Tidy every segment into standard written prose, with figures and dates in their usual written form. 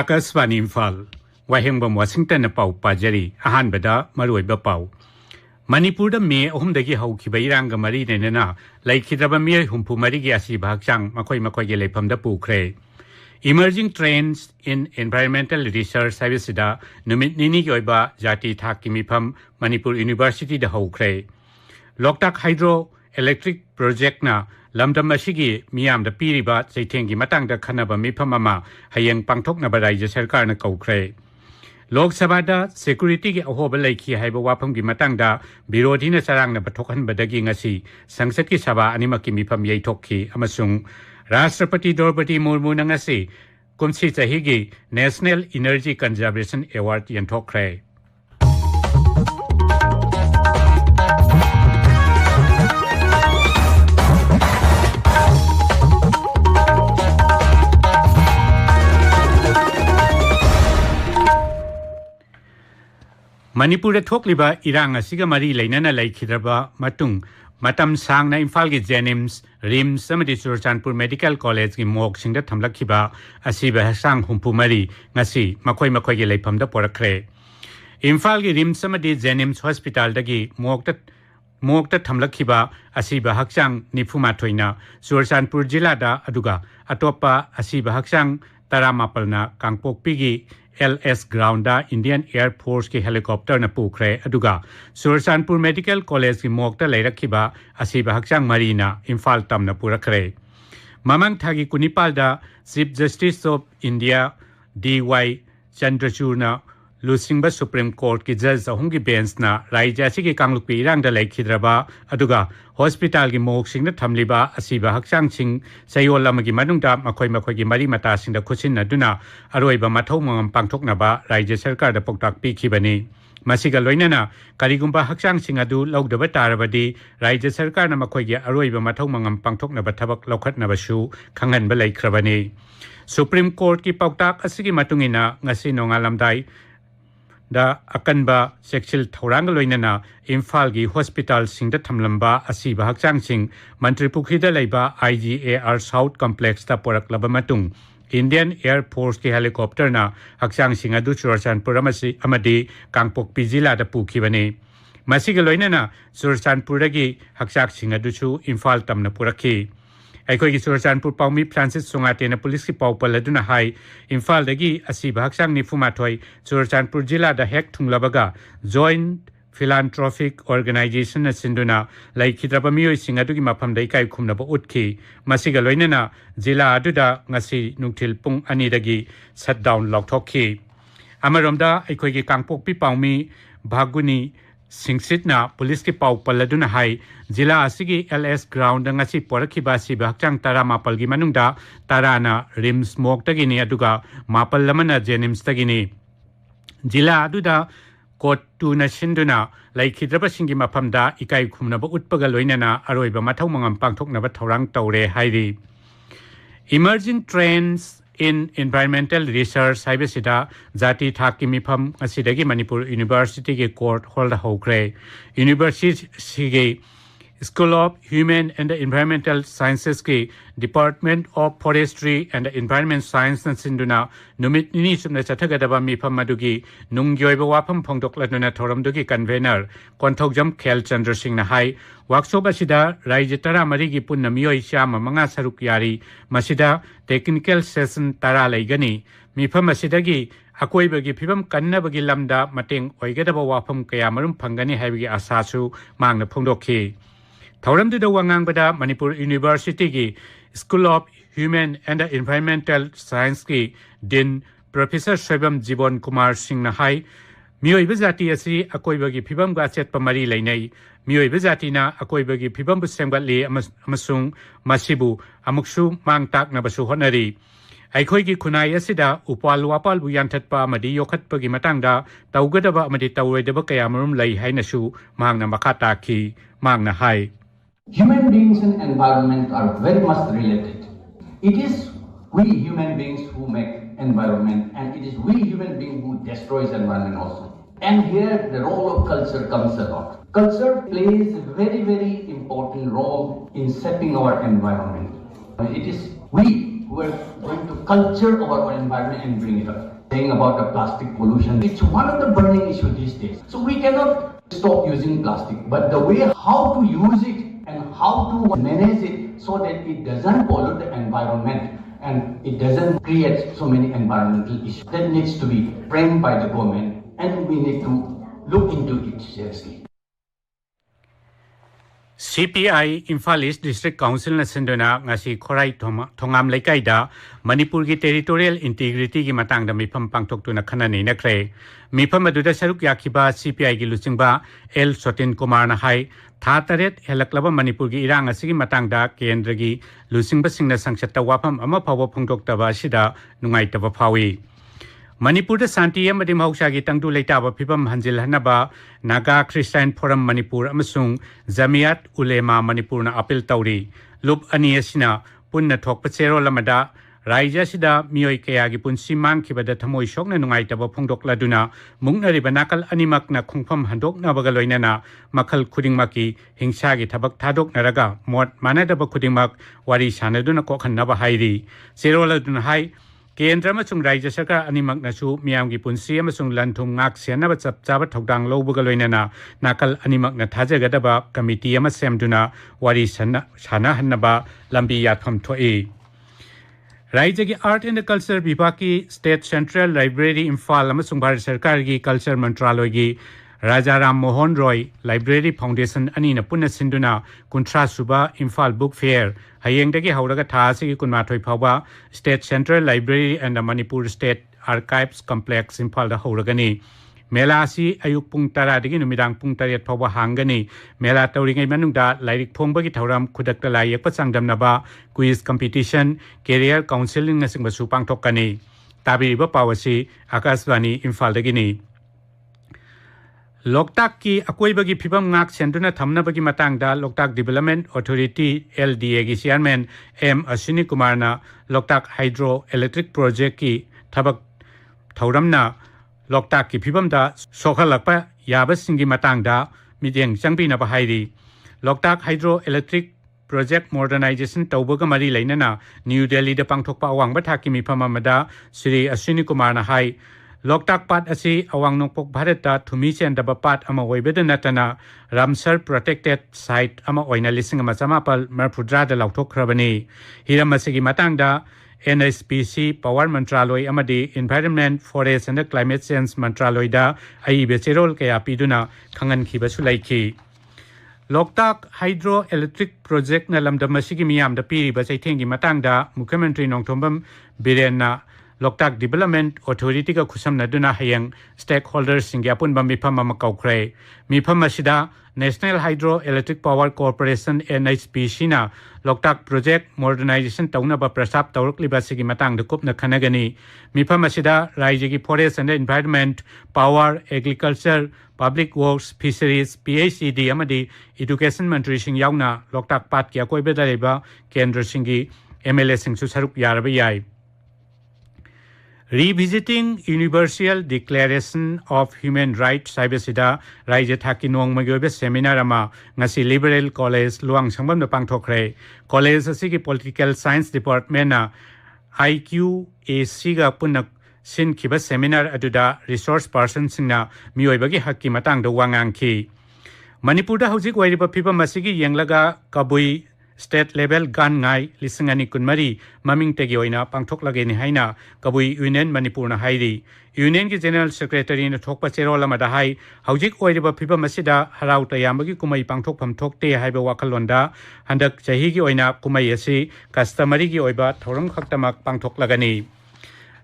Akaswani Imphal, Wahengbam Washington Pau Pajari, Ahanbada, Maruiba Pau. Manipur me Humdagi Hauki Bayranga Mari Nena, like Hidrabamir Humpu Marigi Asi Baksang, Makoi Makoyele Pamda Pukre. Emerging trends in environmental research serviceda, Numit Nini Yoiba, Jati Takimipam, Manipur University the Haukre. Loktak Hydro Electric Project na Lamda Mashigi, Miam the Piriba, Saitengi Matang the Kanaba Mipamama, Hayang Pangtok Nabaraja Serkarna Kaukre. Lok Sabada, Security Ahobalaki Haiba Matangda, Birodina Sarang Batokan Badagi Ngasi, Sangsaki Saba Animaki Mipam Yetoki, Amasung, Rashtrapati Draupadi Murmu Nangasi, Kumsi Sahigi, National Energy Conservation Award Yantokre. Manipur Thokliba Iranga Sigamari Lainana Lake Hidraba Matung Matam Sangna Imphal ki Jenims Rim Samadi Surchanpur Medical College ki Mok Singda Thamlakiba Asiba Sang Humpumari Ngasi Makoi Makoi Lepamda Porakre Imphal ki Rim Samadi Jenims Hospital Dagi Mokta Thamlakiba Asiba Haksang Nipumatoina Surchanpur Jilada Aduga Atopa Asiba Haksang Taramapalna Kangpok Pigi LS Grounda Indian Air Force ki helicopter na pukre aduga Surchanpur Medical College ki mokta leirakhiba asiba hakchang marina Imphal tamna purakre mamang thagi kunipalda Chief Justice of India DY Chandrachurna Lusingba Supreme Court ki judge ahungi bench na raija sigi kanglukpi irangda laikhidraba aduga hospital ki mok singna thamliba asiba hakchang sing sayol lamagi manungda makoi ki mari mata singda khusin aduna aroiba mathau mangam pangthoknaba raija sarkar da poktak pikhibani masiga loinana karigumba hakchang sing adu logdaba tarabadi raija sarkar na makoi gi aroiba mathau mangam pangthoknaba thabak lokhatnaba su khanganba laikhrabani Supreme Court ki poktak asigi matungina ngasi nongalamdai da akanba sexual thorang loinana Imphal gi hospital singda thamlamba asiba hakchang sing mantri pukhida leiba IGAR South Complex ta poraklaba matung Indian Air Force ki helicopter na hakchang sing adu Surchanpur amadi Kangpok Pijila da pukhibani masiga loinana Surchanpur dagi hakchak sing adu chu Imphal tamna purakhi Aikoi Surchanpur Paumi Francis Songatena Police ki Paupaladuna Hai Imphal dagi asiba haksang nifumatoi Surchanpur Jila da hek thunglabaga Joint Philanthropic Organization na sinduna laikhidraba miyoi singadu ki mafam dai kai khumnaba utki masiga loinana jila aduda ngasi nungthil pung ani dagi shutdown lokthokhi amaromda aikoi ki Kangpok pi Paumi Bhaguni Singsitna Police ki Paupaladuna Hai Jila asigi LS Ground ngasi porakhiba siba hakchang tara mapal gi manungda tarana Rims Mok tagini aduga mapal lamana Jenims tagini Jila aduda Court tu na sinduna laikhidraba singi mapamda ikai khumnaba utpaga loinana aroiba mathau mangam pangthoknaba thorang tawre hairi Emerging trends in environmental research Saibesida Jati Thaki Mifam Asidagi Manipur University ke court hold hokre University Sige School of Human and Environmental Sciences ke Department of Forestry and Environment Science na sinduna numit ni sumna chathagadaba mifam madugi nungyoiba wapam phongdokladuna thoramdugi convener Konthogjam Khel Chandra Singh na hai workshop asida raijatara marigi punna miyoi syama manga saruk yari masida technical session tara laigani mifam asidagi akoibagi phibam kannabagi lamda mateng oigadaba wapam kaya marum phangani haibagi asasu mangna phongdokhi Thauramduda wangangbada Manipur University ki School of Human and Environmental Science ki Dean Professor Shwebam Jibon Kumar Singh na hai Mioiba jati asi akoibagi phibam ga chet pamari leinai Mioiba jati na akoibagi phibam bu semgatli amasung masibu amuksu mangtak na basu honari Aikoi ki khunai asida upal wapal bu yanthatpa amadi yokhatpagi matangda taugadaba amadi tawredaba kayamarum lai hainasu mangna makata ki mangna hai Human beings and environment are very much related. It is we human beings who make environment and it is we human beings who destroys environment also. And here the role of culture comes a lot. Culture plays a very important role in shaping our environment. It is we who are going to culture our environment and bring it up. Saying about the plastic pollution, it's one of the burning issues these days. So we cannot stop using plastic, but the way how to use it and how to manage it so that it doesn't pollute the environment and it doesn't create so many environmental issues. That needs to be framed by the government and we need to look into it seriously. CPI Imphal East District Council na sinduna ngasi khorai thongam laikai da Manipur gi territorial integrity gi matang da mifam pangthok tu na khanani na kre mifam aduda saruk yakhiba CPI gi luchingba L Sotin Kumar na hai tha taret helaklaba Manipur gi irang asigi matang da kendra gi luchingba singna sangchatta wafam ama phawa phongtok taba sida nungai taba phawi Manipur da Santi amadi mahausa gi tangdu leitaba phibam hanjil hanaba Naga Christian Forum Manipur amasung Jamiat Ulema Manipur na appeal tauri lup ani asina punna thokpa chero lamada raija sida mioi kaya gi punsi mangkhibada thamoi sokna nungai taba phongdok laduna mungna riba nakal animak na khungpham handok na baga loinana makhal khudingmaki hingsa gi thabak thadok naraga mot manadaba khudingmak wari sanaduna ko khannaba hairi chero laduna hai Kendra masung Raja Sarkar animak nasu miyam gi punsi amasung lanthum ngak senaba chap chaba thodang lobuga loinana nakal animak na thajagadaba committee ama semduna wari sana hannaba lambi yatham thoi Raja gi Art and Culture Vibhag ki State Central Library Imphal amasung Bharat Sarkar gi Culture Mantraloy gi Raja Ram Mohan Roy Library Foundation ani na punna sinduna kuntra suba Imphal Book Fair hayengdagi hauraga thasi kunmathoi phawba State Central Library and the Manipur State Archives Complex Imphal da hauragani Mela si ayuk pung tara digi numidang pung tariat phawba hangani Mela tawringai manungda lairik phongbagi thauram khudakta lai yakpa changdamnaba quiz competition career counseling na singba su pangthokani tabiriba pawasi Akashvani Imphal dagini Loktak ki akoibagi phibam ngak senduna thamnabagi matangda Loktak Development Authority LDA gi chairman M Ashwini Kumar na Loktak Hydro Electric Project ki thabak thauramna Loktak ki phibamda sokhalakpa yaba singi matangda mideng changbina ba hairi Loktak Hydro Electric Project Modernization tawbaga mari leinana New Delhi da pangthokpa awangba thaki mifam amada Sri Ashwini Kumar na hai Loktak Pat asi awang nongpok Bharata thumi chen daba pat ama oibeda natana Ramsar Protected Site ama oina lising ama samapal marpudra da lauthokhrabani hiram asigi matangda NSPC Power Mantraloy amadi Environment Forest and Climate Change Mantraloy da ai becherol kaya piduna khangan khiba sulaiki Loktak Hydro Electric Project na lamdam asigi miyam da piri ba chaithengi matangda Mukhyamantri Nongthombam Biren na Loktak Development Authority ka khusam naduna hayang stakeholders singyapun ba mifam ama kaukre mifam asida National Hydroelectric Power Corporation NHPC na Loktak Project Modernization tauna ba prasap tawruk liba sigi matang da kup na khanagani mifam asida Raija gi Forest and Environment Power Agriculture Public Works Fisheries PHED amadi Education Mantri sing yauna Loktak Pat ki akoibeda leba Kendra singi MLA sing su saruk yaraba yai Revisiting Universal Declaration of Human Rights Saibasida Raija Thaki Nongmagobe Seminar ama ngasi Liberal College Luang Sangbam na pangthokre College asigi Political Science Department na IQAC ga punak sin khiba seminar aduda resource person singna mioibagi hakki matang da wangang khi Manipur da hojik wairiba phibam asigi yenglaga kabui State level gan ngai lisingani kunmari maming tegi oina pangthok lage ni haina kabui Union Manipur na hairi Union ki General Secretary na thokpa cherola ma da hai hojik oiriba phiba masida harau tayamagi kumai pangthok pham thokte haiba wakalonda handak chahi gi oina kumai asi customary gi oiba thoram khaktamak pangthok lagani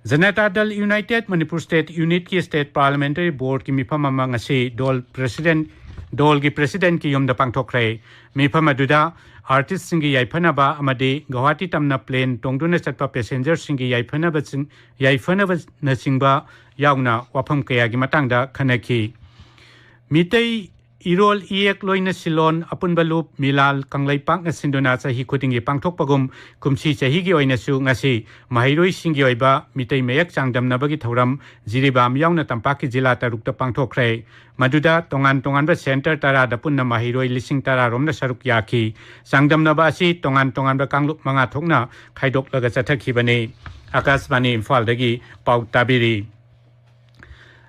Janata Dal United Manipur State Unit ki State Parliamentary Board ki mifam ama ngasi Dol ki President ki yomda pangthokre mifam aduda Artist singi yaifanaba amadi Guwahati tamna plane tongduna chatpa passenger singi yaifanaba na singba yauna wafam kaya gi matangda khanaki Mitei Irol iek loina silon apun balup milal kanglay pang na sinduna sa hikutingi pangtok pagum kumsi sa higi oina su ngasi mahiroi singi oiba mitay mayak sangdam na bagi thauram jiribam yaw na tampaki jila tarukta pangtok kre maduda tongan ba center tara dapun na mahiroi lising tara rom na saruk yaki sangdam na ba si tongan ba kanglup mga thokna khaidok laga chathaki bani Akashvani Imphal dagi pau tabiri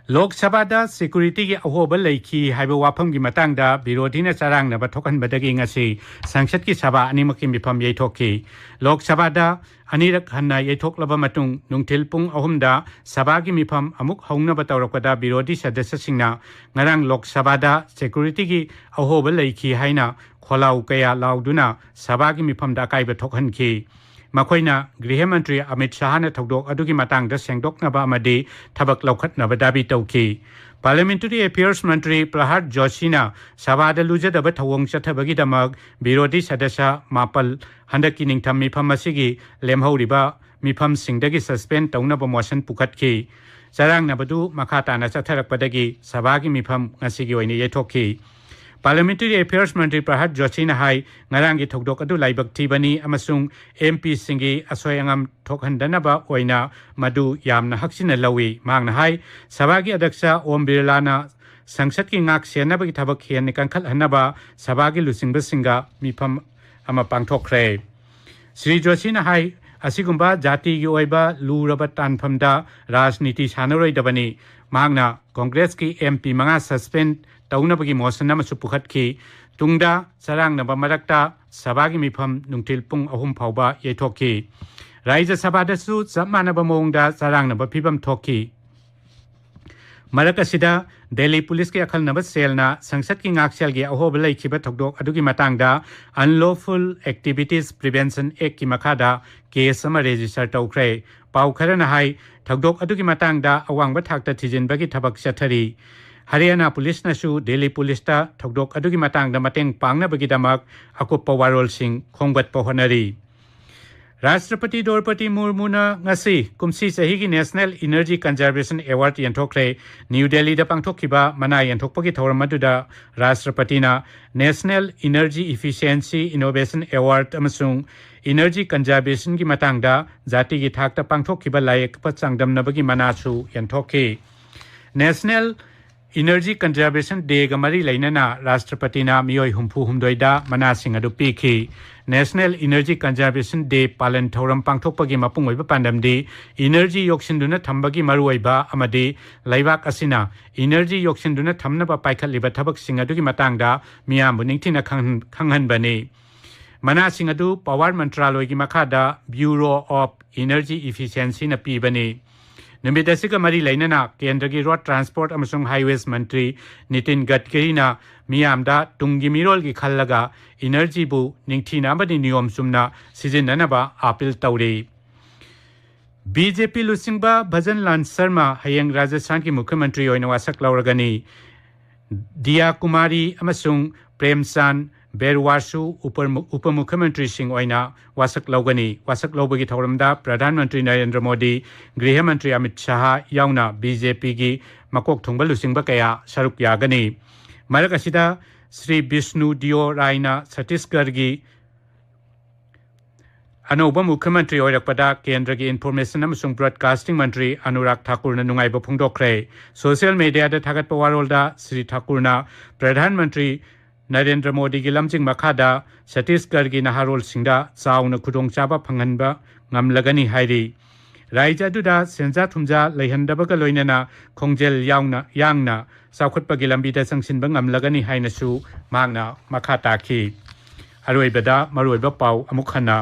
Lok Sabha da security gi ahoba leiki haiba wafam gi matang da birodhi na charang na bathokan badagi ngasi sangsad ki sabha ani maki mifam yeithoki Lok Sabha da anirak hanna yeithok laba matung nungthil pung ahum da sabha gi mifam amuk haungna batawrakada birodhi sadasya singna ngarang Lok Sabha da security gi ahoba leiki haina kholau kaya lauduna sabha gi mifam da kai bathokhan ki Makoina Griha Mantri Amit Shah na thokdok adugi matang da sengdok na ba amadi thabak laukhat na badabi tauki Parliamentary Affairs Mantri Prahat Joshi na Sabha da lujadaba thawong chathabagi damag birodhi sadasya mapal handaki ningtham mifam masigi lemhauriba mifam singdagi suspend tauna ba motion pukhatki charang na badu makhata na chatharakpadagi sabha gi mifam ngasigi oine yethokki Parliamentary Affairs Mantri Prahat Joshi na hai ngarangi thokdok adu laibak thibani amasung MP singi asoyangam thokhandanaba oina madu yamna haksina lawi mangna hai sabagi adaksha Om Birla na sangsad ki ngak senaba ki thabak hian ni kankhal hanaba sabagi lusingba singa mifam ama pangthokre Sri Joshi na hai asigumba jati gi oiba luraba tanphamda rajniti sanaroi dabani mangna Congress ki MP manga suspend taunabagi motion nama supukhat ki tungda sarang naba marakta sabagi mifam nungtil pung ahum phauba yethokki Raija Sabha da su sammanaba mongda sarang naba phibam thokki Marakasida Delhi Police ki akhal naba selna sangsad ki ngaksel gi ahoba laikhiba thokdok adugi matangda Unlawful Activities Prevention Act ki makhada case ama register tawkre pau kharana hai thokdok adugi matangda awangba thakta thijinbagi thabak chathari Haryana Police na su Delhi Police ta thokdok adugi matang da mateng pangna bagi damak akuppa warol sing khongbat pohonari Rashtrapati Draupadi Murmu na ngasi kumsi sahigi National Energy Conservation Award yanthokre New Delhi da pangthokkiba mana yanthokpagi thoram aduda Rashtrapati na National Energy Efficiency Innovation Award amasung Energy Conservation gi matangda jati gi thakta pangthokkiba layak pachangdam nabagi mana su yanthokki National Energy Conservation Day gamari lainana Rashtrapati na miyoi humpu humdoida mana singadu piki National Energy Conservation Day palan thoram pangthokpagi mapungoiba pandamdi energy yoksinduna thambagi maruoiba amadi laibak asina energy yoksinduna thamnaba paikhatliba thabak singadugi matangda miyambu ningthina khanghanbani mana singadu Power Mantraloy gi makhada Bureau of Energy Efficiency na pibani Numidasiga mari lainana Kendragi Road Transport amasung Highways Mantri Nitin Gadkari na miyamda tungi mirol gi khallaga energy bu ningthina bani niyom sumna sijinnanaba appeal tawri BJP lusingba Bhajan Lal Sharma hayang Rajasthan ki Mukhyamantri oina wasak lauragani Diya Kumari amasung Premchand Berwasu Upamukhyamantri Singh oina wasak laugani wasak laubagi thoramda Pradhan Mantri Narendra Modi Griha Mantri Amit Shah yauna BJP gi makok thungba lusingba kaya saruk yagani marakasida Sri Vishnu Dio Raina Chhattisgarh gi Anoba Mukhyamantri oirakpada Kendra gi Information amasung Broadcasting Mantri Anurag Thakur na nungaiba phungdokre social media da thagatpa warolda Sri Thakur na Pradhan Mantri Narendra Modi gi lamjing makhada Chhattisgarh gi naharol singda chauna khudong chaba phanganba ngamlagani hairi raija duda senja thumja leihandabaga loinana khongjel yangna saukhatpagi lambida sangsinba ngamlagani haina su mangna makhata ki aroibada maroiba pau amukhana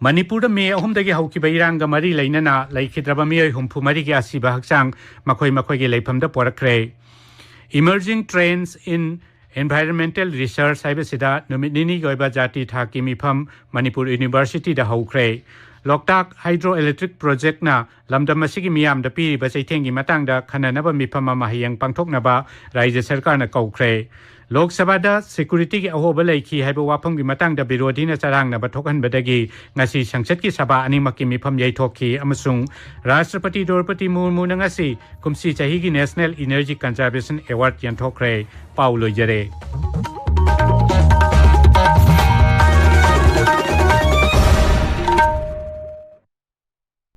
Manipur me ahumdagi haukiba iranga mari leinana laikhidraba miyoi humpu mari gi asiba hakchang makhoi gi leifamda porakre Emerging Trends in Environmental Research Haibasida Numitini Goiba Jati Thaki Mifam Manipur University da Haukre Loktak Hydroelectric Project na Lamdamasigi Miam da Piri Basitengi Matang da Kananaba Mifama Mahiyang Pangtok Naba Raija Sarkar na Kaukre Lok Sabha security ahoba laiki haiba wafam gi matang da birodhi na charang na bathokan badagi ngasi Sangsad ki sabha ani makki mifam yaithoki amasung Rashtrapati Draupadi Murmu na ngasi kumsi chahi gi National Energy Conservation Award yanthokre Paulo Jare